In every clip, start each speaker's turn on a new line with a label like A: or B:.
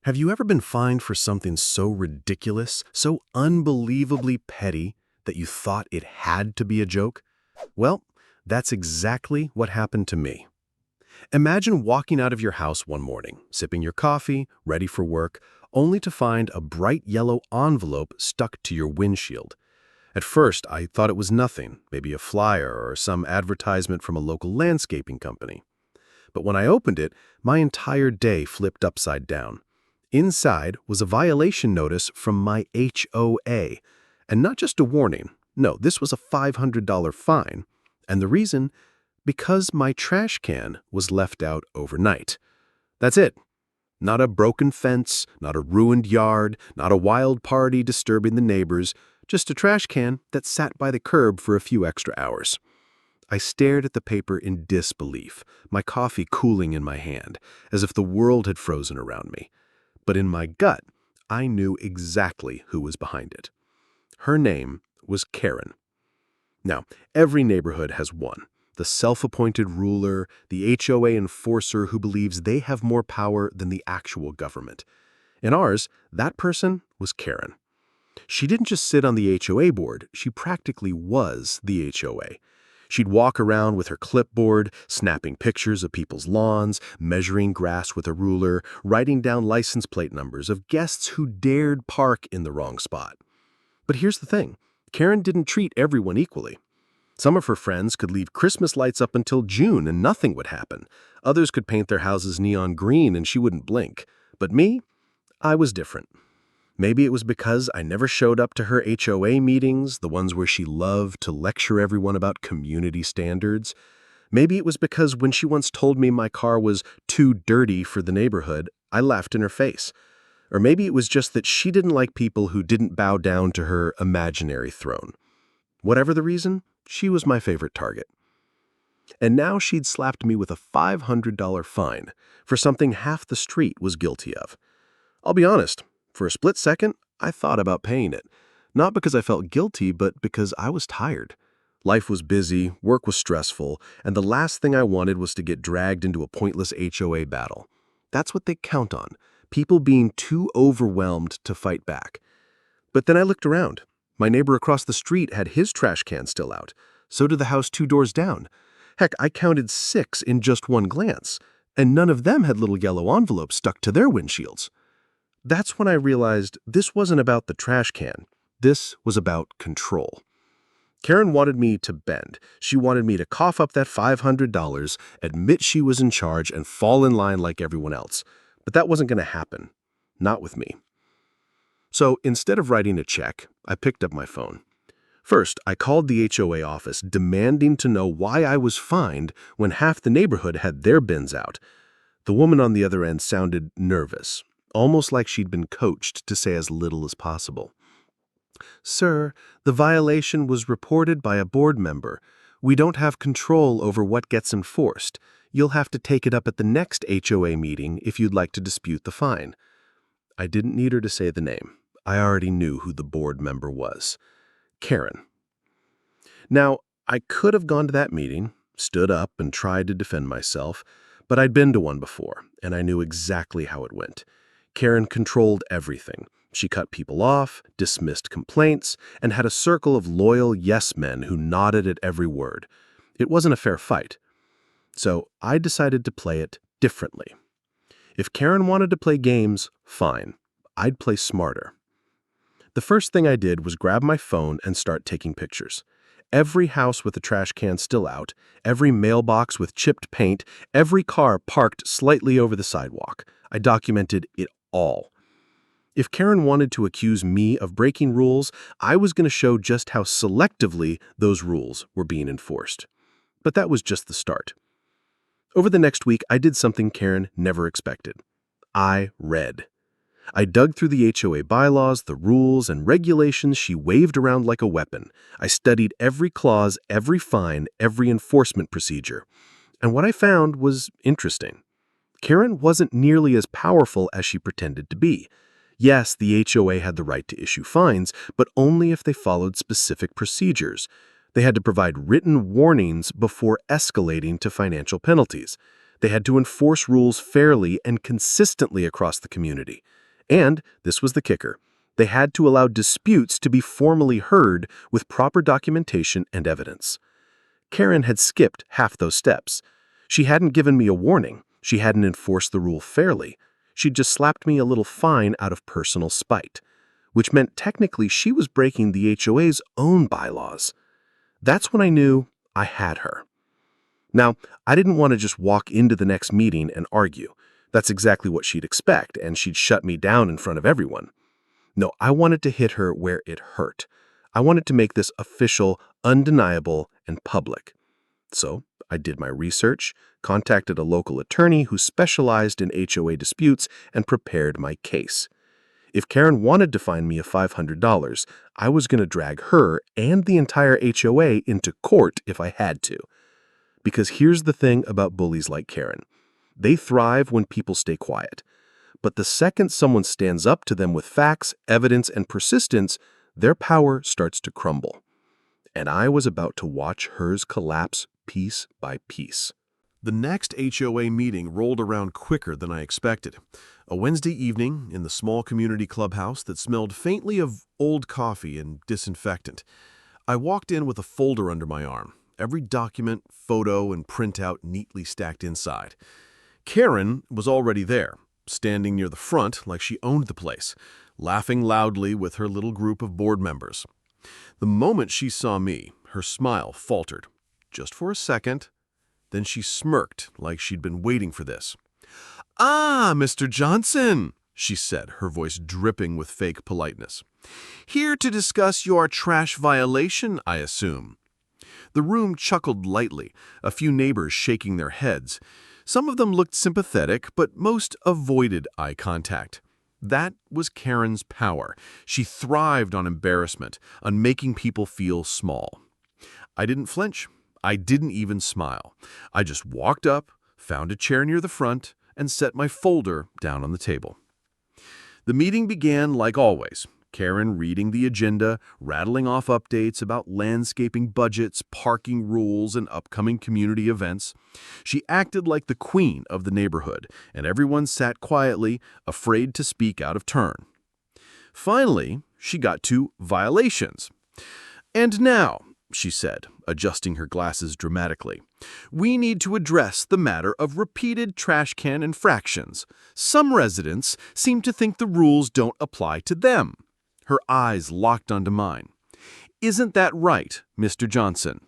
A: Have you ever been fined for something so ridiculous, so unbelievably petty, that you thought it had to be a joke? Well, that's exactly what happened to me. Imagine walking out of your house one morning, sipping your coffee, ready for work, only to find a bright yellow envelope stuck to your windshield. At first, I thought it was nothing, maybe a flyer or some advertisement from a local landscaping company. But when I opened it, my entire day flipped upside down. Inside was a violation notice from my HOA, and not just a warning. No, this was a $500 fine. And the reason? Because my trash can was left out overnight. That's it. Not a broken fence, not a ruined yard, not a wild party disturbing the neighbors, just a trash can that sat by the curb for a few extra hours. I stared at the paper in disbelief, my coffee cooling in my hand, as if the world had frozen around me. But in my gut, I knew exactly who was behind it. Her name was Karen. Now, every neighborhood has one. The self-appointed ruler, the HOA enforcer who believes they have more power than the actual government. In ours, that person was Karen. She didn't just sit on the HOA board, she practically was the HOA. She'd walk around with her clipboard, snapping pictures of people's lawns, measuring grass with a ruler, writing down license plate numbers of guests who dared park in the wrong spot. But here's the thing, Karen didn't treat everyone equally. Some of her friends could leave Christmas lights up until June and nothing would happen. Others could paint their houses neon green and she wouldn't blink. But me? I was different. Maybe it was because I never showed up to her HOA meetings, the ones where she loved to lecture everyone about community standards. Maybe it was because when she once told me my car was too dirty for the neighborhood, I laughed in her face. Or maybe it was just that she didn't like people who didn't bow down to her imaginary throne. Whatever the reason, she was my favorite target. And now she'd slapped me with a $500 fine for something half the street was guilty of. I'll be honest. For a split second, I thought about paying it. Not because I felt guilty, but because I was tired. Life was busy, work was stressful, and the last thing I wanted was to get dragged into a pointless HOA battle. That's what they count on, people being too overwhelmed to fight back. But then I looked around. My neighbor across the street had his trash can still out. So did the house 2 doors down. Heck, I counted 6 in just one glance, and none of them had little yellow envelopes stuck to their windshields. That's when I realized this wasn't about the trash can. This was about control. Karen wanted me to bend. She wanted me to cough up that $500, admit she was in charge, and fall in line like everyone else. But that wasn't going to happen. Not with me. So instead of writing a check, I picked up my phone. First, I called the HOA office demanding to know why I was fined when half the neighborhood had their bins out. The woman on the other end sounded nervous. Almost like she'd been coached to say as little as possible. "Sir, the violation was reported by a board member. We don't have control over what gets enforced. You'll have to take it up at the next HOA meeting if you'd like to dispute the fine." I didn't need her to say the name. I already knew who the board member was. Karen. Now, I could have gone to that meeting, stood up and tried to defend myself, but I'd been to one before, and I knew exactly how it went. Karen controlled everything. She cut people off, dismissed complaints, and had a circle of loyal yes men who nodded at every word. It wasn't a fair fight. So I decided to play it differently. If Karen wanted to play games, fine. I'd play smarter. The first thing I did was grab my phone and start taking pictures. Every house with a trash can still out, every mailbox with chipped paint, every car parked slightly over the sidewalk. I documented it all. If Karen wanted to accuse me of breaking rules, I was going to show just how selectively those rules were being enforced. But that was just the start. Over the next week, I did something Karen never expected. I read. I dug through the HOA bylaws, the rules, and regulations she waved around like a weapon. I studied every clause, every fine, every enforcement procedure. And what I found was interesting. Karen wasn't nearly as powerful as she pretended to be. Yes, the HOA had the right to issue fines, but only if they followed specific procedures. They had to provide written warnings before escalating to financial penalties. They had to enforce rules fairly and consistently across the community. And, this was the kicker, they had to allow disputes to be formally heard with proper documentation and evidence. Karen had skipped half those steps. She hadn't given me a warning. She hadn't enforced the rule fairly. She'd just slapped me a little fine out of personal spite, which meant technically she was breaking the HOA's own bylaws. That's when I knew I had her. Now, I didn't want to just walk into the next meeting and argue. That's exactly what she'd expect, and she'd shut me down in front of everyone. No, I wanted to hit her where it hurt. I wanted to make this official, undeniable, and public. So I did my research, contacted a local attorney who specialized in HOA disputes, and prepared my case. If Karen wanted to fine me a $500, I was going to drag her and the entire HOA into court if I had to. Because here's the thing about bullies like Karen. They thrive when people stay quiet. But the second someone stands up to them with facts, evidence, and persistence, their power starts to crumble. And I was about to watch hers collapse piece by piece. The next HOA meeting rolled around quicker than I expected. A Wednesday evening in the small community clubhouse that smelled faintly of old coffee and disinfectant. I walked in with a folder under my arm, every document, photo, and printout neatly stacked inside. Karen was already there, standing near the front like she owned the place, laughing loudly with her little group of board members. The moment she saw me, her smile faltered, just for a second. Then she smirked like she'd been waiting for this. "Ah, Mr. Johnson," she said, her voice dripping with fake politeness. "Here to discuss your trash violation, I assume." The room chuckled lightly, a few neighbors shaking their heads. Some of them looked sympathetic, but most avoided eye contact. That was Karen's power. She thrived on embarrassment, on making people feel small. I didn't flinch. I didn't even smile. I just walked up, found a chair near the front, and set my folder down on the table. The meeting began like always. Karen reading the agenda, rattling off updates about landscaping budgets, parking rules, and upcoming community events. She acted like the queen of the neighborhood, and everyone sat quietly, afraid to speak out of turn. Finally, she got to violations. "And now," she said, adjusting her glasses dramatically, "we need to address the matter of repeated trash can infractions. Some residents seem to think the rules don't apply to them." Her eyes locked onto mine. "Isn't that right, Mr. Johnson?"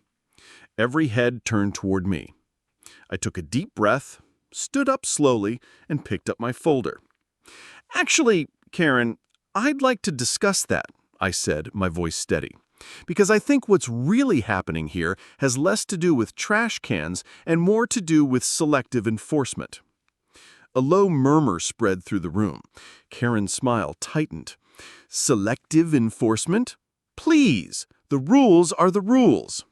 A: Every head turned toward me. I took a deep breath, stood up slowly, and picked up my folder. "Actually, Karen, I'd like to discuss that," I said, my voice steady, "because I think what's really happening here has less to do with trash cans and more to do with selective enforcement." A low murmur spread through the room. Karen's smile tightened. "Selective enforcement? Please, the rules are the rules."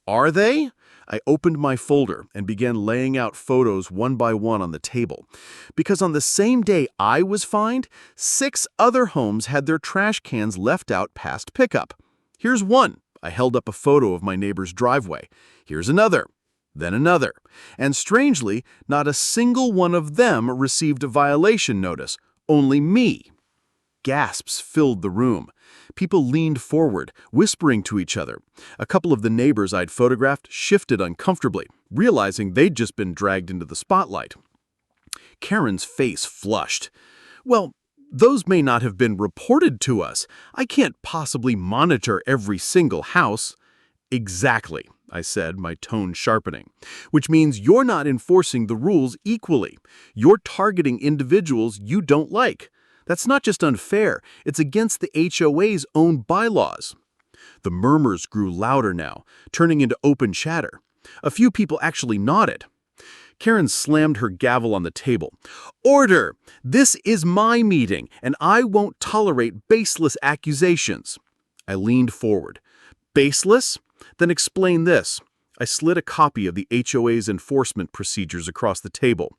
A: "Are they?" I opened my folder and began laying out photos one by one on the table. Because on the same day I was fined, 6 other homes had their trash cans left out past pickup. Here's one. I held up a photo of my neighbor's driveway. Here's another. Then another. And strangely, not a single one of them received a violation notice. Only me. Gasps filled the room. People leaned forward, whispering to each other. A couple of the neighbors I'd photographed shifted uncomfortably, realizing they'd just been dragged into the spotlight. Karen's face flushed. "Well, those may not have been reported to us. I can't possibly monitor every single house." "Exactly," I said, my tone sharpening. "Which means you're not enforcing the rules equally. You're targeting individuals you don't like. That's not just unfair, it's against the HOA's own bylaws." The murmurs grew louder now, turning into open chatter. A few people actually nodded. Karen slammed her gavel on the table. "Order! This is my meeting, and I won't tolerate baseless accusations." I leaned forward. "Baseless? Then explain this." I slid a copy of the HOA's enforcement procedures across the table.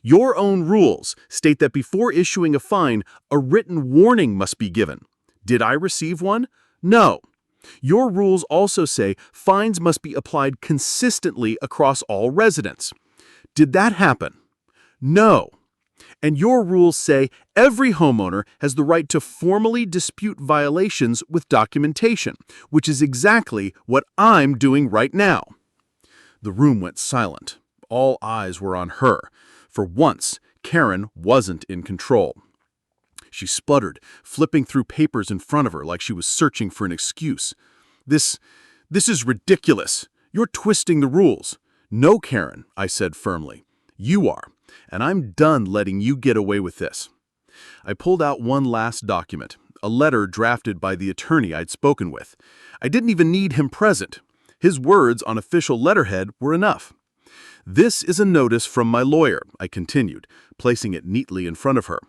A: "Your own rules state that before issuing a fine, a written warning must be given. Did I receive one? No. Your rules also say fines must be applied consistently across all residents. Did that happen? No. And your rules say every homeowner has the right to formally dispute violations with documentation, which is exactly what I'm doing right now. The room went silent. All eyes were on her. For once, Karen wasn't in control. She spluttered, flipping through papers in front of her like she was searching for an excuse. This is ridiculous. You're twisting the rules. No, Karen, I said firmly. You are, and I'm done letting you get away with this. I pulled out one last document, a letter drafted by the attorney I'd spoken with. I didn't even need him present. His words on official letterhead were enough. This is a notice from my lawyer, I continued, placing it neatly in front of her.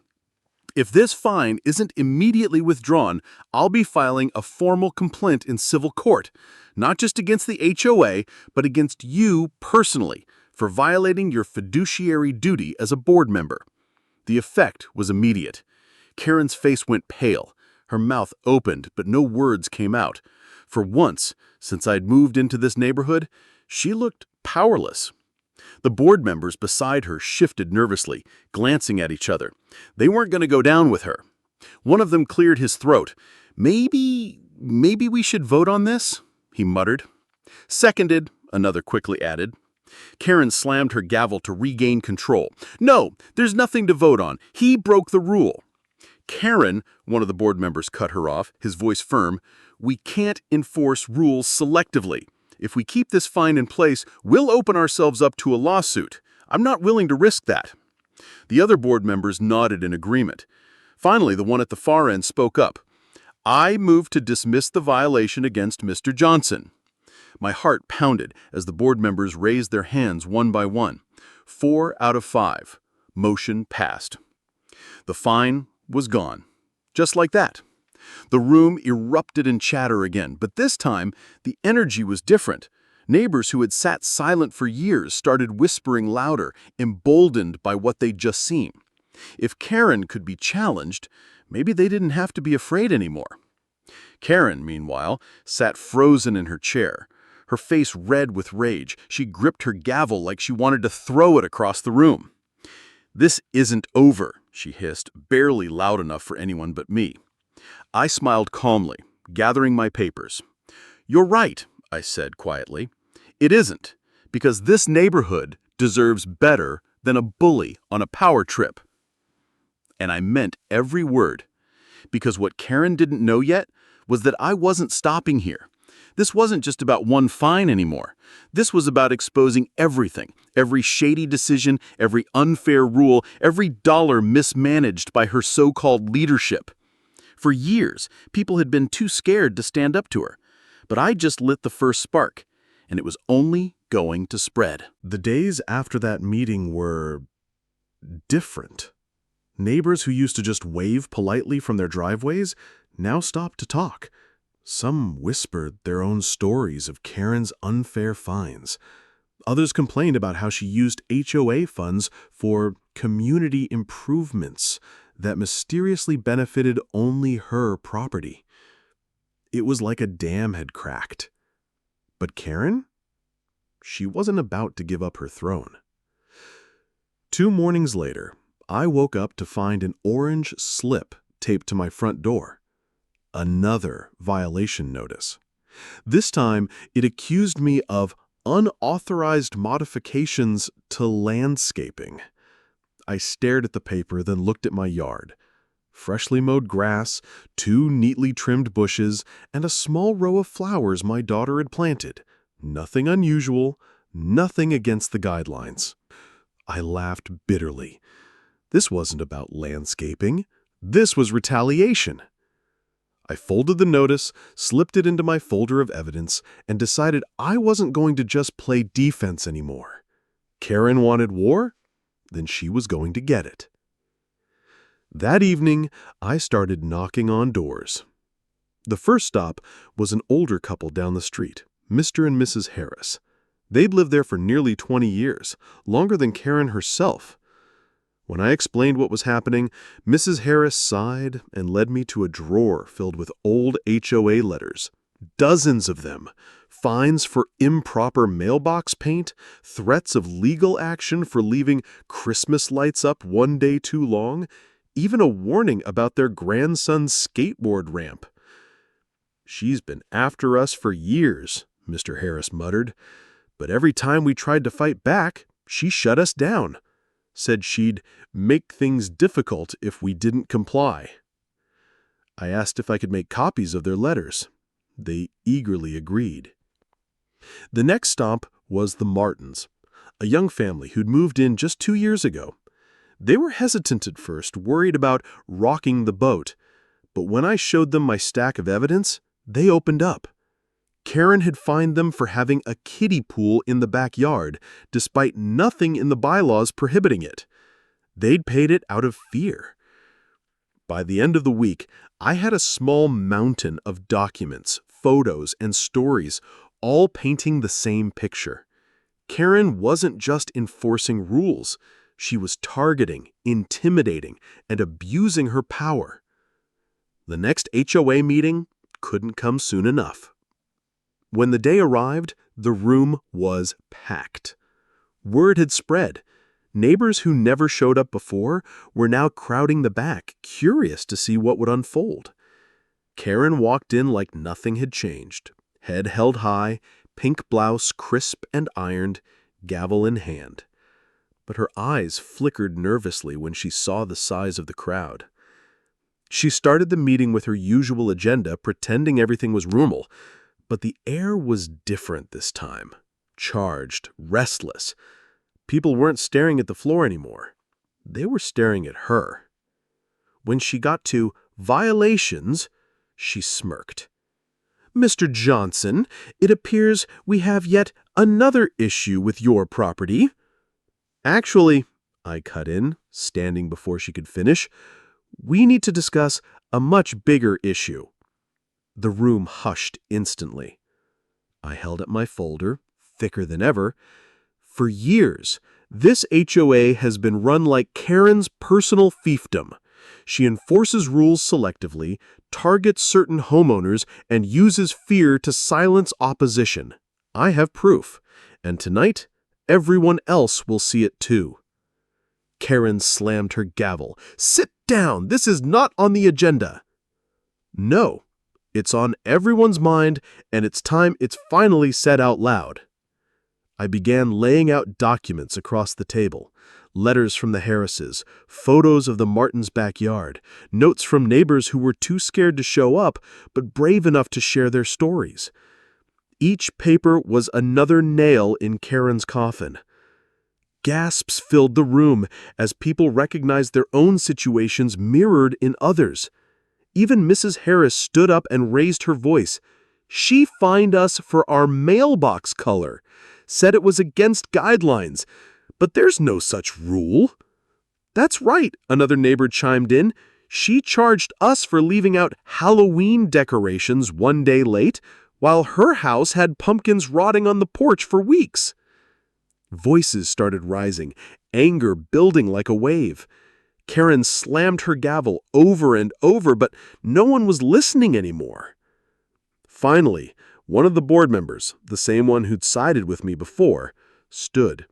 A: If this fine isn't immediately withdrawn, I'll be filing a formal complaint in civil court, not just against the HOA, but against you personally, for violating your fiduciary duty as a board member. The effect was immediate. Karen's face went pale. Her mouth opened, but no words came out. For once, since I'd moved into this neighborhood, she looked powerless. The board members beside her shifted nervously, glancing at each other. They weren't going to go down with her. One of them cleared his throat. Maybe we should vote on this, he muttered. Seconded, another quickly added. Karen slammed her gavel to regain control. No, there's nothing to vote on. He broke the rule. Karen, one of the board members cut her off, his voice firm. We can't enforce rules selectively. If we keep this fine in place, we'll open ourselves up to a lawsuit. I'm not willing to risk that. The other board members nodded in agreement. Finally, the one at the far end spoke up. I move to dismiss the violation against Mr. Johnson. My heart pounded as the board members raised their hands one by one. 4 out of 5. Motion passed. The fine was gone. Just like that. The room erupted in chatter again, but this time the energy was different. Neighbors who had sat silent for years started whispering louder, emboldened by what they'd just seen. If Karen could be challenged, maybe they didn't have to be afraid anymore. Karen, meanwhile, sat frozen in her chair. Her face red with rage, she gripped her gavel like she wanted to throw it across the room. This isn't over, she hissed, barely loud enough for anyone but me. I smiled calmly, gathering my papers. You're right, I said quietly. It isn't, because this neighborhood deserves better than a bully on a power trip. And I meant every word, because what Karen didn't know yet was that I wasn't stopping here. This wasn't just about one fine anymore. This was about exposing everything, every shady decision, every unfair rule, every dollar mismanaged by her so-called leadership. For years, people had been too scared to stand up to her. But I just lit the first spark, and it was only going to spread. The days after that meeting were different. Neighbors who used to just wave politely from their driveways now stopped to talk. Some whispered their own stories of Karen's unfair fines. Others complained about how she used HOA funds for community improvements that mysteriously benefited only her property. It was like a dam had cracked. But Karen? She wasn't about to give up her throne. 2 mornings later, I woke up to find an orange slip taped to my front door. Another violation notice. This time, it accused me of unauthorized modifications to landscaping. I stared at the paper, then looked at my yard. Freshly mowed grass, 2 neatly trimmed bushes, and a small row of flowers my daughter had planted. Nothing unusual, nothing against the guidelines. I laughed bitterly. This wasn't about landscaping. This was retaliation. I folded the notice, slipped it into my folder of evidence, and decided I wasn't going to just play defense anymore. Karen wanted war? Then she was going to get it. That evening, I started knocking on doors. The first stop was an older couple down the street, Mr. and Mrs. Harris. They'd lived there for nearly 20 years, longer than Karen herself. When I explained what was happening, Mrs. Harris sighed and led me to a drawer filled with old HOA letters, dozens of them, fines for improper mailbox paint, threats of legal action for leaving Christmas lights up one day too long, even a warning about their grandson's skateboard ramp. "She's been after us for years," Mr. Harris muttered, "but every time we tried to fight back, she shut us down. Said she'd make things difficult if we didn't comply." I asked if I could make copies of their letters. They eagerly agreed. The next stop was the Martins, a young family who'd moved in just 2 years ago. They were hesitant at first, worried about rocking the boat, but when I showed them my stack of evidence, they opened up. Karen had fined them for having a kiddie pool in the backyard, despite nothing in the bylaws prohibiting it. They'd paid it out of fear. By the end of the week, I had a small mountain of documents, photos, and stories, all painting the same picture. Karen wasn't just enforcing rules. She was targeting, intimidating, and abusing her power. The next HOA meeting couldn't come soon enough. When the day arrived, the room was packed. Word had spread. Neighbors who never showed up before were now crowding the back, curious to see what would unfold. Karen walked in like nothing had changed, head held high, pink blouse crisp and ironed, gavel in hand. But her eyes flickered nervously when she saw the size of the crowd. She started the meeting with her usual agenda, pretending everything was normal, but the air was different this time. Charged, restless. People weren't staring at the floor anymore. They were staring at her. When she got to violations, she smirked. "Mr. Johnson, it appears we have yet another issue with your property." "Actually," I cut in, standing before she could finish, "we need to discuss a much bigger issue." The room hushed instantly. I held up my folder, thicker than ever. For years, this HOA has been run like Karen's personal fiefdom. She enforces rules selectively, targets certain homeowners, and uses fear to silence opposition. I have proof, and tonight, everyone else will see it too. Karen slammed her gavel. "Sit down! This is not on the agenda." "No, it's on everyone's mind, and it's time it's finally said out loud." I began laying out documents across the table. Letters from the Harrises, photos of the Martins' backyard, notes from neighbors who were too scared to show up but brave enough to share their stories. Each paper was another nail in Karen's coffin. Gasps filled the room as people recognized their own situations mirrored in others. Even Mrs. Harris stood up and raised her voice. "She fined us for our mailbox color, said it was against guidelines, but there's no such rule." "That's right," another neighbor chimed in. "She charged us for leaving out Halloween decorations one day late, while her house had pumpkins rotting on the porch for weeks." Voices started rising, anger building like a wave. Karen slammed her gavel over and over, but no one was listening anymore. Finally, one of the board members, the same one who'd sided with me before, stood.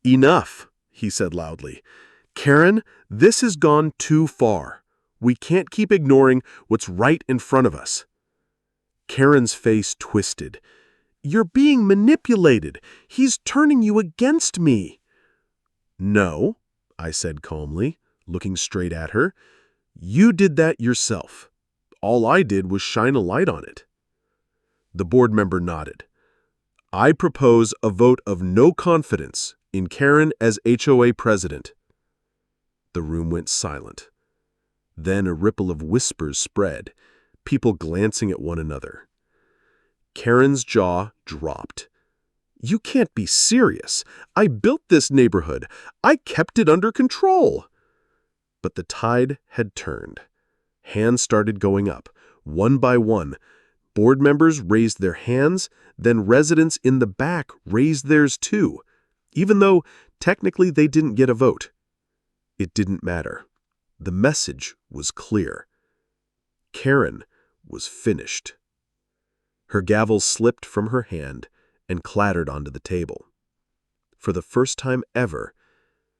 A: "Enough," he said loudly. "Karen, this has gone too far. We can't keep ignoring what's right in front of us." Karen's face twisted. "You're being manipulated. He's turning you against me." "No," I said calmly, looking straight at her. "You did that yourself. All I did was shine a light on it." The board member nodded. "I propose a vote of no confidence in Karen as HOA president." The room went silent. Then a ripple of whispers spread, people glancing at one another. Karen's jaw dropped. "You can't be serious. I built this neighborhood. I kept it under control." But the tide had turned. Hands started going up, one by one. Board members raised their hands, then residents in the back raised theirs too, even though technically they didn't get a vote. It didn't matter. The message was clear. Karen was finished. Her gavel slipped from her hand and clattered onto the table. For the first time ever,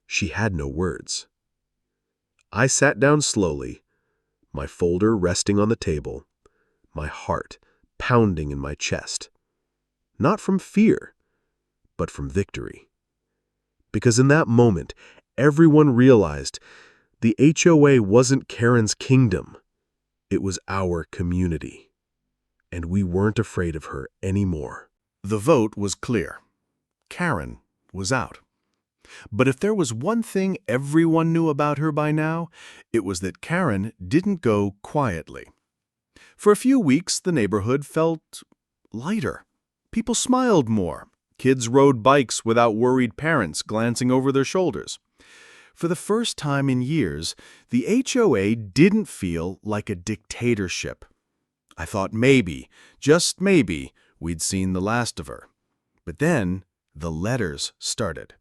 A: she had no words. I sat down slowly, my folder resting on the table, my heart pounding in my chest. Not from fear, but from victory. Because in that moment, everyone realized the HOA wasn't Karen's kingdom. It was our community. And we weren't afraid of her anymore.
B: The vote was clear. Karen was out. But if there was one thing everyone knew about her by now, it was that Karen didn't go quietly. For a few weeks, the neighborhood felt lighter. People smiled more. Kids rode bikes without worried parents glancing over their shoulders. For the first time in years, the HOA didn't feel like a dictatorship. I thought maybe, just maybe, we'd seen the last of her. But then the letters started.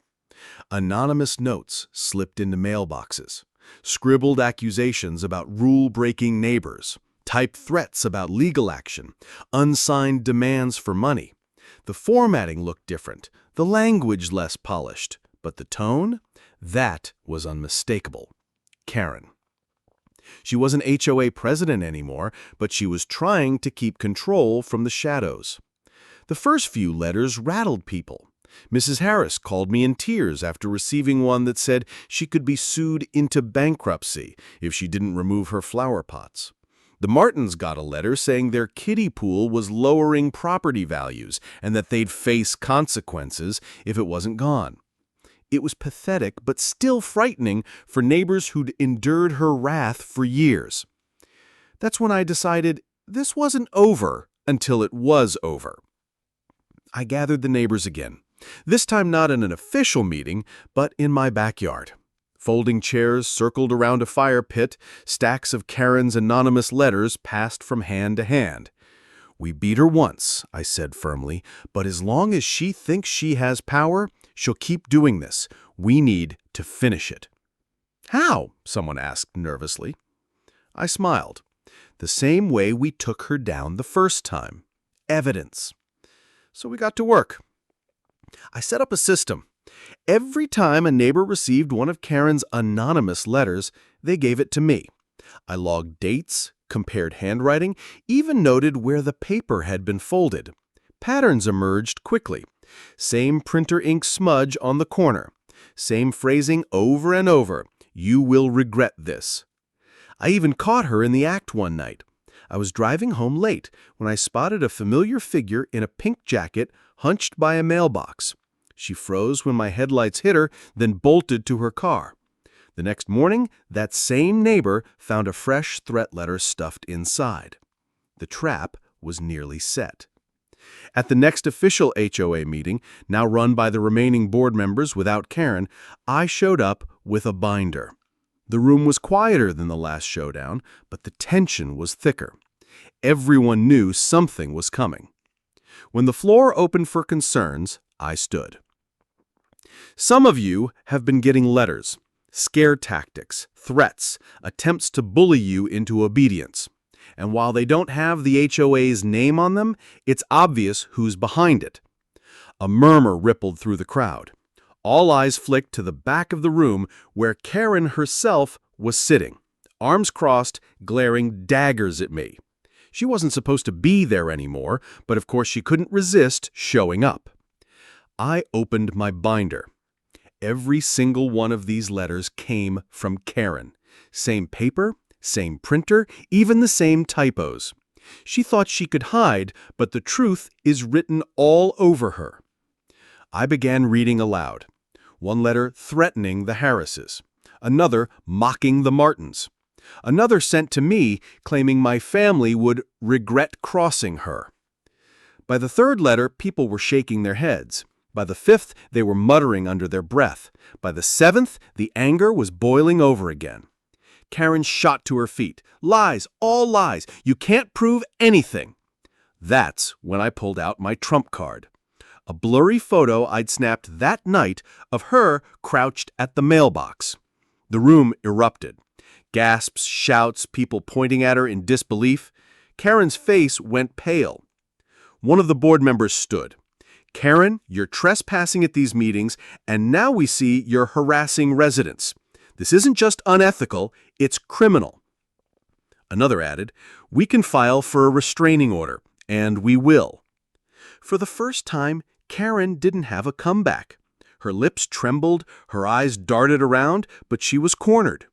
B: Anonymous notes slipped into mailboxes, scribbled accusations about rule-breaking neighbors, typed threats about legal action, unsigned demands for money. The formatting looked different, the language less polished, but the tone? That was unmistakable. Karen. She wasn't HOA president anymore, but she was trying to keep control from the shadows. The first few letters rattled people. Mrs. Harris called me in tears after receiving one that said she could be sued into bankruptcy if she didn't remove her flower pots. The Martins got a letter saying their kiddie pool was lowering property values and that they'd face consequences if it wasn't gone. It was pathetic, but still frightening for neighbors who'd endured her wrath for years. That's when I decided this wasn't over until it was over. I gathered the neighbors again, this time not in an official meeting, but in my backyard. Folding chairs circled around a fire pit, stacks of Karen's anonymous letters passed from hand to hand. "We beat her once," I said firmly, "but as long as she thinks she has power, she'll keep doing this. We need to finish it." "How?" someone asked nervously. I smiled. "The same way we took her down the first time. Evidence." So we got to work. I set up a system. Every time a neighbor received one of Karen's anonymous letters, they gave it to me. I logged dates, compared handwriting, even noted where the paper had been folded. Patterns emerged quickly. Same printer ink smudge on the corner. Same phrasing over and over. "You will regret this." I even caught her in the act one night. I was driving home late when I spotted a familiar figure in a pink jacket hunched by a mailbox. She froze when my headlights hit her, then bolted to her car. The next morning, that same neighbor found a fresh threat letter stuffed inside. The trap was nearly set. At the next official HOA meeting, now run by the remaining board members without Karen, I showed up with a binder. The room was quieter than the last showdown, but the tension was thicker. Everyone knew something was coming. When the floor opened for concerns, I stood. Some of you have been getting letters, scare tactics, threats, attempts to bully you into obedience. And while they don't have the HOA's name on them, it's obvious who's behind it. A murmur rippled through the crowd. All eyes flicked to the back of the room where Karen herself was sitting, arms crossed, glaring daggers at me. She wasn't supposed to be there anymore, but of course she couldn't resist showing up. I opened my binder. Every single one of these letters came from Karen. Same paper, same printer, even the same typos. She thought she could hide, but the truth is written all over her. I began reading aloud. One letter threatening the Harrises. Another mocking the Martins. Another sent to me claiming my family would regret crossing her. By the third letter, people were shaking their heads. By the fifth, they were muttering under their breath. By the seventh, the anger was boiling over again. Karen shot to her feet. "Lies, all lies. You can't prove anything." That's when I pulled out my trump card. A blurry photo I'd snapped that night of her crouched at the mailbox. The room erupted. Gasps, shouts, people pointing at her in disbelief. Karen's face went pale.
A: One of the board members stood. "Karen, you're trespassing at these meetings, and now we see you're harassing residents. This isn't just unethical, it's criminal." Another added, "We can file for a restraining order, and we will." For the first time, Karen didn't have a comeback. Her lips trembled, her eyes darted around, but she was cornered.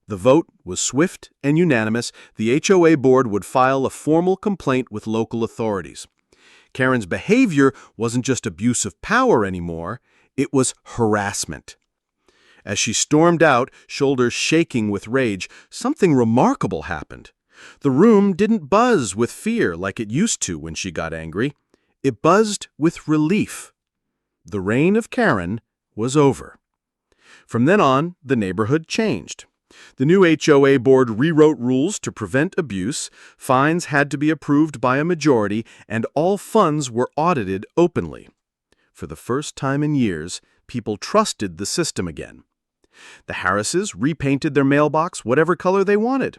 A: The vote was swift and unanimous. The HOA board would file a formal complaint with local authorities. Karen's behavior wasn't just abuse of power anymore, it was harassment. As she stormed out, shoulders shaking with rage, something remarkable happened. The room didn't buzz with fear like it used to when she got angry. It buzzed with relief. The reign of Karen was over. From then on, the neighborhood changed. The new HOA board rewrote rules to prevent abuse, fines had to be approved by a majority, and all funds were audited openly. For the first time in years, people trusted the system again. The Harrises repainted their mailbox whatever color they wanted.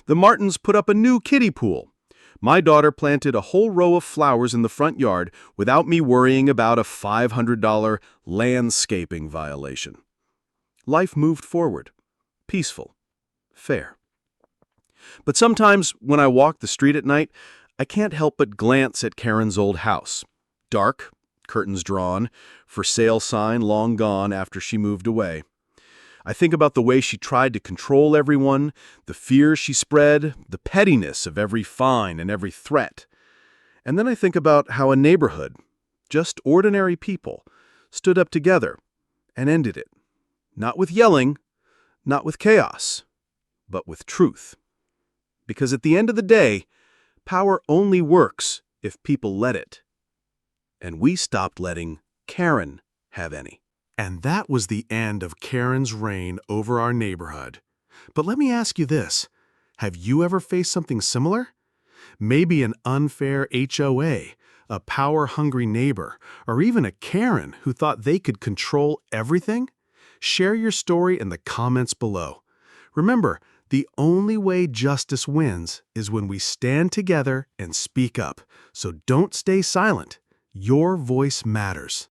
A: The Martins put up a new kiddie pool. My daughter planted a whole row of flowers in the front yard without me worrying about a $500 landscaping violation. Life moved forward. Peaceful. Fair. But sometimes, when I walk the street at night, I can't help but glance at Karen's old house. Dark, curtains drawn, for sale sign long gone after she moved away. I think about the way she tried to control everyone, the fear she spread, the pettiness of every fine and every threat. And then I think about how a neighborhood, just ordinary people, stood up together and ended it. Not with yelling, not with chaos, but with truth. Because at the end of the day, power only works if people let it. And we stopped letting Karen have any.
B: And that was the end of Karen's reign over our neighborhood. But let me ask you this. Have you ever faced something similar? Maybe an unfair HOA, a power-hungry neighbor, or even a Karen who thought they could control everything? Share your story in the comments below. Remember, the only way justice wins is when we stand together and speak up. So don't stay silent. Your voice matters.